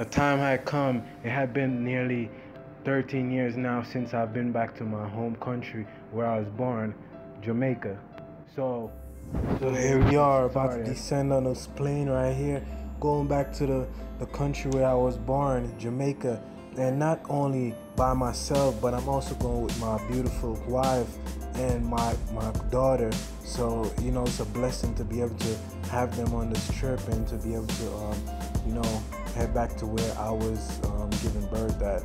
a time had come. It had been nearly 13 years now since I've been back to my home country where I was born, Jamaica. So here we are about to descend on this plane right here, going back to the country where I was born, Jamaica. And not only by myself, but I'm also going with my beautiful wife and my daughter. So, you know, it's a blessing to be able to have them on this trip and to be able to, you know, head back to where I was giving birth at.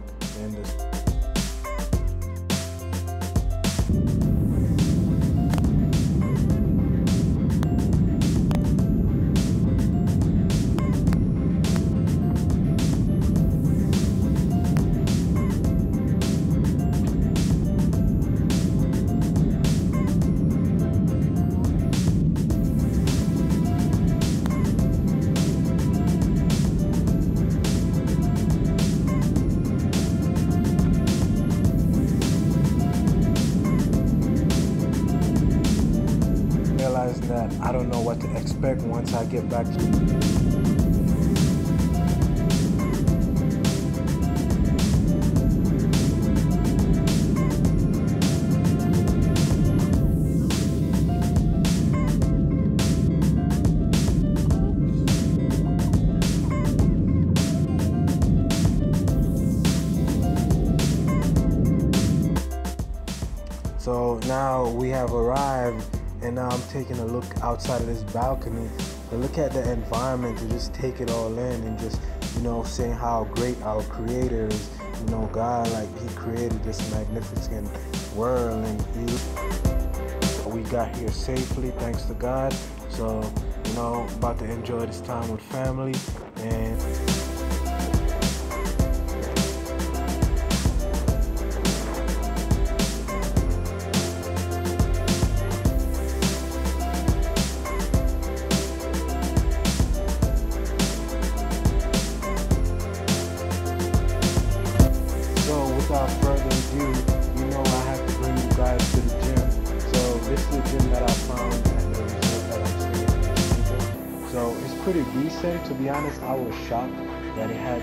That I don't know what to expect once I get back to So now we have arrived, and now I'm taking a look outside of this balcony to look at the environment, to just take it all in and just, you know, saying how great our Creator is. You know, God, like, He created this magnificent world, and we got here safely, thanks to God. So, you know, about to enjoy this time with family. And without further ado, you know I have to bring you guys to the gym. So this is the gym that I found at the resort that I'm staying in. So it's pretty decent. To be honest, I was shocked that it had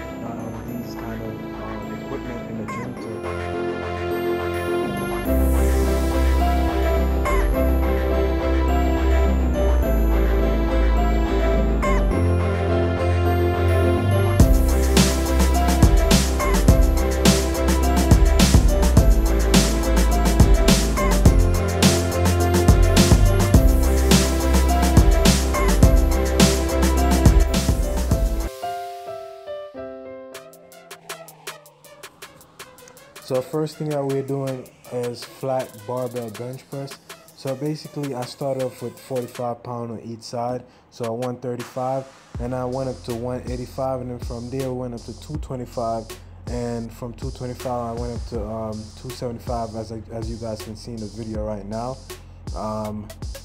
these kind of equipment in the gym too. So first thing that we're doing is flat barbell bench press. So basically I started off with 45 pounds on each side. So 135, and I went up to 185, and then from there we went up to 225, and from 225 I went up to 275 as you guys can see in the video right now.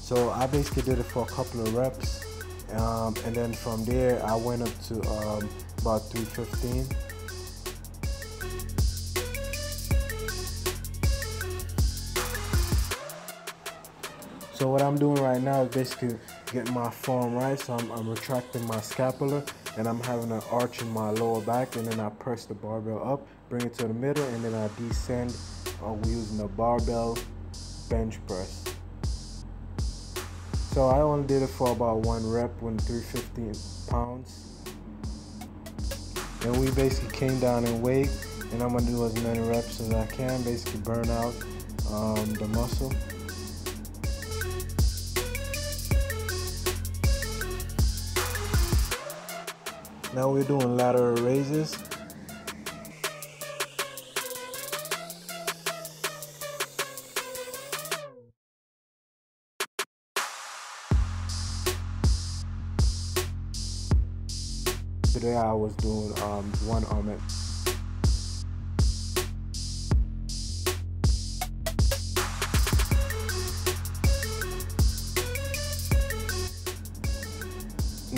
So I basically did it for a couple of reps, and then from there I went up to about 315. So what I'm doing right now is basically getting my form right. So I'm retracting my scapula, and I'm having an arch in my lower back, and then I press the barbell up, bring it to the middle, and then I descend using the barbell bench press. So I only did it for about one rep when 315 pounds. And we basically came down in weight, and I'm gonna do as many reps as I can, basically burn out the muscle. Now we're doing lateral raises. Today I was doing one arm at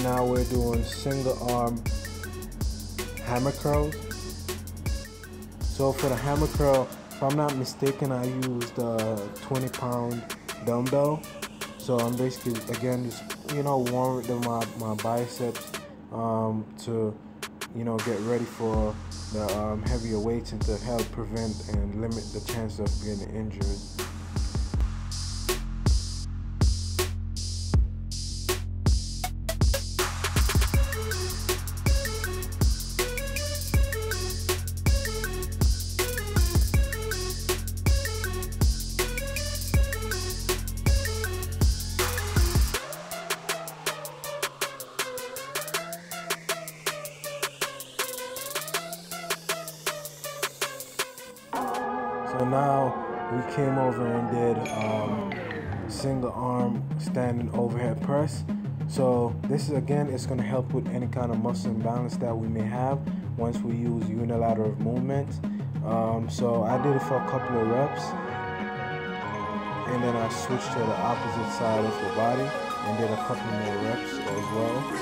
Now we're doing single arm hammer curls. So for the hammer curl, if I'm not mistaken, I used a 20-pound dumbbell. So I'm basically, again, just, you know, warming my biceps to get ready for the heavier weights and to help prevent and limit the chance of getting injured. So now we came over and did single arm standing overhead press. So this is, again, it's going to help with any kind of muscle imbalance that we may have once we use unilateral movements. So I did it for a couple of reps, and then I switched to the opposite side of the body and did a couple more reps as well.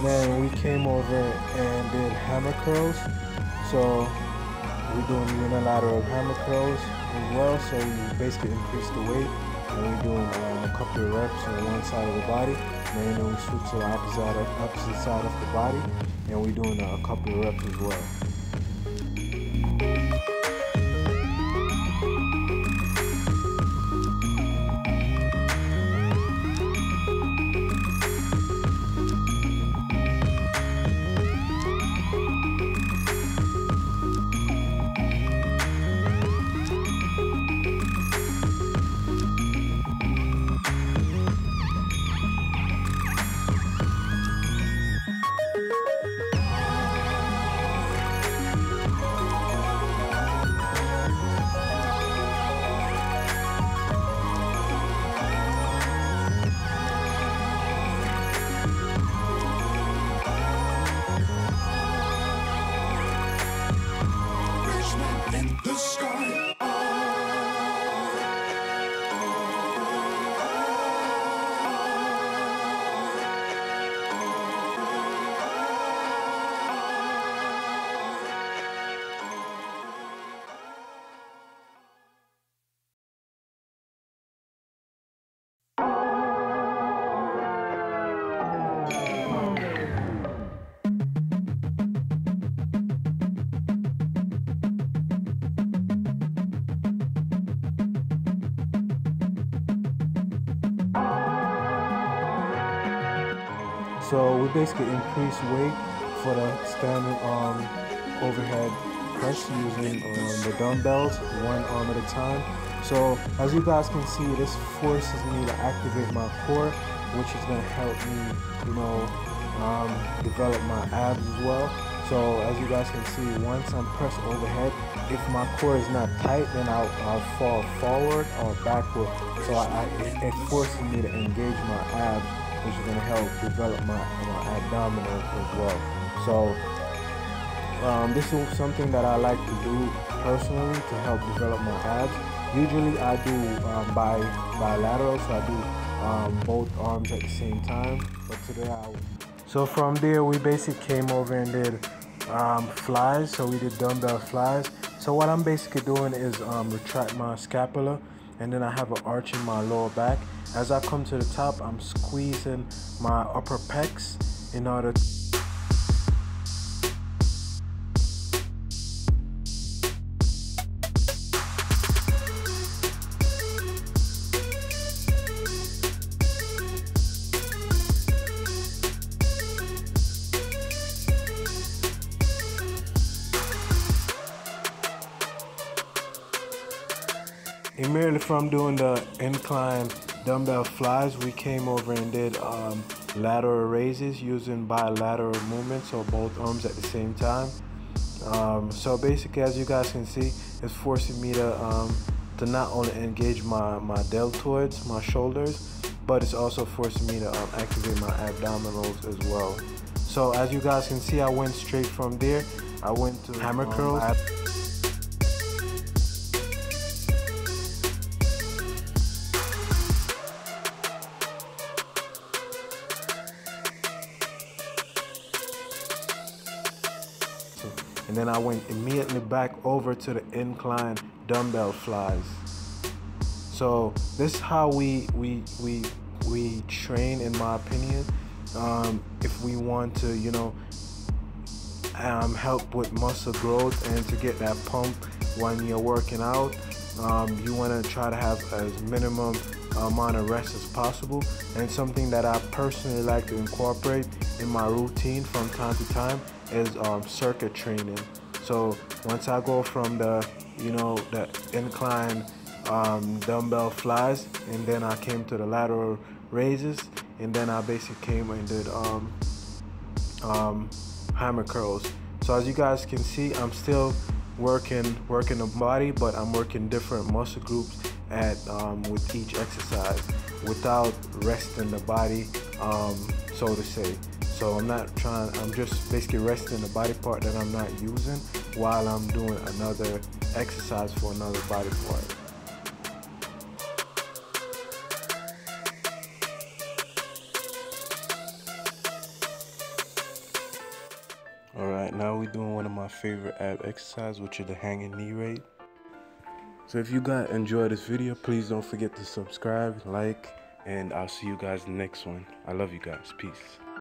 Then we came over and did hammer curls. So we're doing unilateral hammer curls as well. So we basically increase the weight, and we're doing a couple of reps on one side of the body. And then we switch to the opposite side of the body, and we're doing a couple of reps as well. So we basically increase weight for the standing overhead press using the dumbbells, one arm at a time. So as you guys can see, this forces me to activate my core, which is going to help me, develop my abs as well. So as you guys can see, once I'm pressed overhead, if my core is not tight, then I'll fall forward or backward. So it forces me to engage my abs, which is going to help develop my abdominals as well. So this is something that I like to do personally to help develop my abs. Usually I do bilateral, so I do both arms at the same time. But today So from there we basically came over and did flies. So we did dumbbell flies. So what I'm basically doing is retract my scapula, and then I have an arch in my lower back. As I come to the top, I'm squeezing my upper pecs in order to immediately from doing the incline dumbbell flies, we came over and did lateral raises using bilateral movements, so both arms at the same time. So basically, as you guys can see, it's forcing me to not only engage my deltoids, my shoulders, but it's also forcing me to activate my abdominals as well. So as you guys can see, I went straight from there. I went to hammer curls. and then I went immediately back over to the incline dumbbell flies. So this is how we train, in my opinion. If we want to, help with muscle growth and to get that pump when you're working out, you want to try to have as minimum amount of rest as possible. And something that I personally like to incorporate in my routine from time to time is circuit training. So once I go from the incline dumbbell flies, and then I came to the lateral raises, and then I basically came and did hammer curls. So as you guys can see, I'm still working the body, but I'm working different muscle groups with each exercise without resting the body, so to say. So I'm just basically resting the body part that I'm not using while I'm doing another exercise for another body part. Alright, now we're doing one of my favorite ab exercises, which is the hanging knee raise. So if you guys enjoyed this video, please don't forget to subscribe, like, and I'll see you guys in the next one. I love you guys. Peace.